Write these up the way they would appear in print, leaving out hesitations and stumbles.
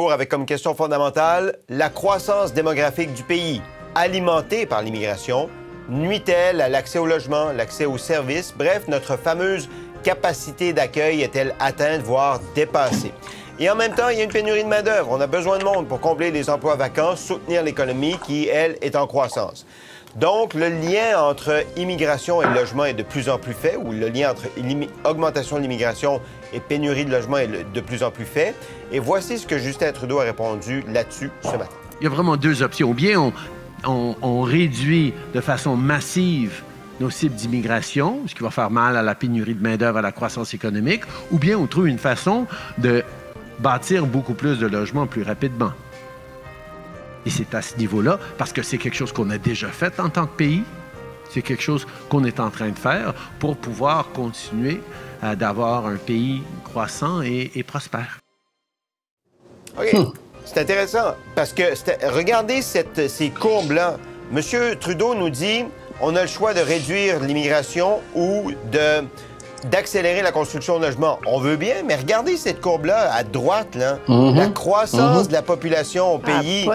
Avec comme question fondamentale, la croissance démographique du pays, alimentée par l'immigration, nuit-elle à l'accès au logement, l'accès aux services? Bref, notre fameuse capacité d'accueil est-elle atteinte, voire dépassée? Et en même temps, il y a une pénurie de main-d'œuvre. On a besoin de monde pour combler les emplois vacants, soutenir l'économie qui, elle, est en croissance. Donc, le lien entre immigration et logement est de plus en plus fait, ou le lien entre augmentation de l'immigration et pénurie de logement est de plus en plus fait. Et voici ce que Justin Trudeau a répondu là-dessus ce matin. Il y a vraiment deux options. Bien, on réduit de façon massive nos cibles d'immigration, ce qui va faire mal à la pénurie de main-d'œuvre, à la croissance économique, ou bien on trouve une façon de bâtir beaucoup plus de logements plus rapidement. Et c'est à ce niveau-là, parce que c'est quelque chose qu'on a déjà fait en tant que pays, c'est quelque chose qu'on est en train de faire pour pouvoir continuer d'avoir un pays croissant et prospère. OK. C'est intéressant, parce que regardez ces courbes-là. M. Trudeau nous dit on a le choix de réduire l'immigration ou d'accélérer la construction de logements. On veut bien, mais regardez cette courbe-là, à droite, là. La croissance de la population au pays,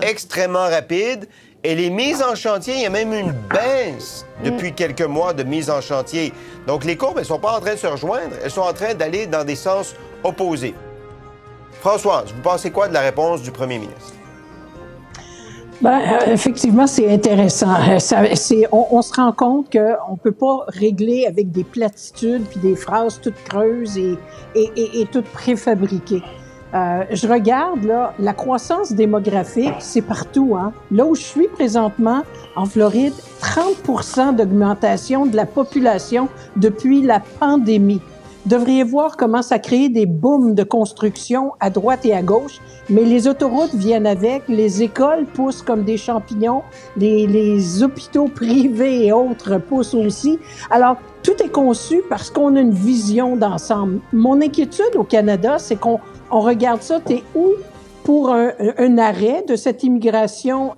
extrêmement rapide. Elle est mise en chantier. Il y a même une baisse depuis quelques mois de mise en chantier. Donc, les courbes, elles ne sont pas en train de se rejoindre. Elles sont en train d'aller dans des sens opposés. Françoise, vous pensez quoi de la réponse du premier ministre? Effectivement, c'est intéressant. On se rend compte qu'on ne peut pas régler avec des platitudes puis des phrases toutes creuses et toutes préfabriquées. Je regarde, là, la croissance démographique, c'est partout, hein. Là où je suis présentement, en Floride, 30% d'augmentation de la population depuis la pandémie. Devriez voir comment ça crée des booms de construction à droite et à gauche, mais les autoroutes viennent avec, les écoles poussent comme des champignons, les hôpitaux privés et autres poussent aussi. Alors, tout est conçu parce qu'on a une vision d'ensemble. Mon inquiétude au Canada, c'est qu'on regarde ça, t'es où pour un arrêt de cette immigration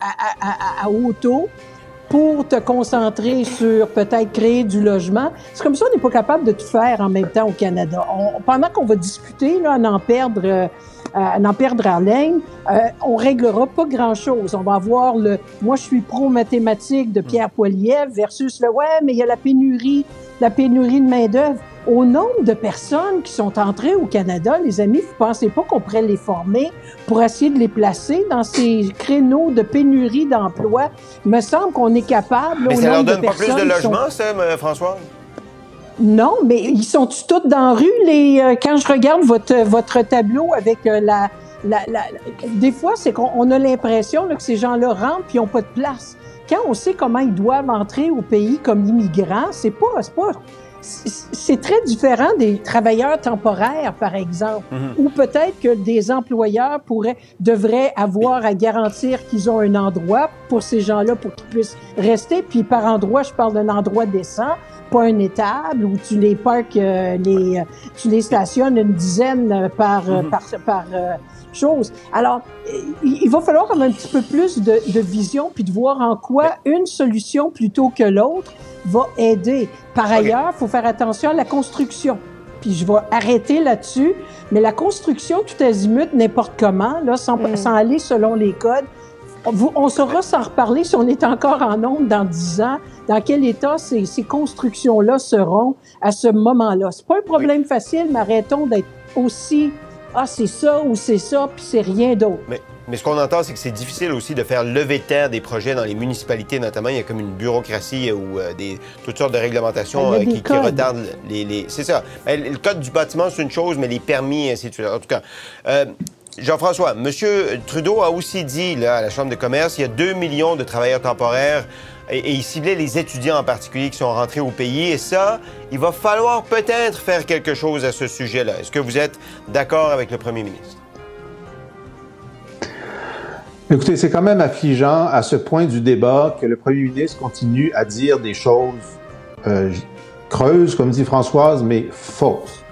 à haut taux, pour te concentrer sur peut-être créer du logement. C'est comme ça on n'est pas capable de tout faire en même temps au Canada. Pendant qu'on va discuter, là, à n'en perdre haleine, on réglera pas grand-chose. On va avoir moi je suis pro-mathématiques de Pierre Poilievre versus mais il y a la pénurie de main-d'œuvre. Au nombre de personnes qui sont entrées au Canada, les amis, vous pensez pas qu'on pourrait les former pour essayer de les placer dans ces créneaux de pénurie d'emploi? Il me semble qu'on est capable. Mais ça leur donne pas plus de logements, ça, François? Non, mais ils sont tous dans la rue? Quand je regarde votre tableau avec des fois, c'est qu'on a l'impression que ces gens-là rentrent puis ils n'ont pas de place. Quand on sait comment ils doivent entrer au pays comme immigrants, c'est très différent des travailleurs temporaires, par exemple, ou peut-être que des employeurs devraient avoir à garantir qu'ils ont un endroit pour ces gens-là pour qu'ils puissent rester. Puis par endroit, je parle d'un endroit décent, pas un étable où tu les parques, tu les stationnes une dizaine par chose. Alors, il va falloir comme un petit peu plus de vision puis de voir en quoi une solution plutôt que l'autre va aider. Par ailleurs, il faut faire attention à la construction. Puis je vais arrêter là-dessus, mais la construction tout azimut, n'importe comment, là, sans aller selon les codes, on saura s'en reparler si on est encore en nombre dans 10 ans, dans quel état ces constructions-là seront à ce moment-là. C'est pas un problème facile, mais arrêtons d'être aussi c'est ça ou c'est ça, puis c'est rien d'autre. Mais ce qu'on entend, c'est que c'est difficile aussi de faire lever de terre des projets dans les municipalités, notamment. Il y a comme une bureaucratie ou toutes sortes de réglementations qui retardent les... C'est ça. Le code du bâtiment, c'est une chose, mais les permis, ainsi de suite. En tout cas, Jean-François, M. Trudeau a aussi dit là, à la Chambre de commerce, il y a 2 millions de travailleurs temporaires et il ciblait les étudiants en particulier qui sont rentrés au pays. Et ça, il va falloir peut-être faire quelque chose à ce sujet-là. Est-ce que vous êtes d'accord avec le premier ministre? Écoutez, c'est quand même affligeant à ce point du débat que le premier ministre continue à dire des choses creuses, comme dit Françoise, mais fausses.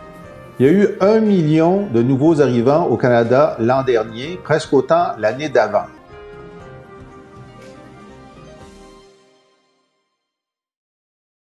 Il y a eu 1 million de nouveaux arrivants au Canada l'an dernier, presque autant l'année d'avant.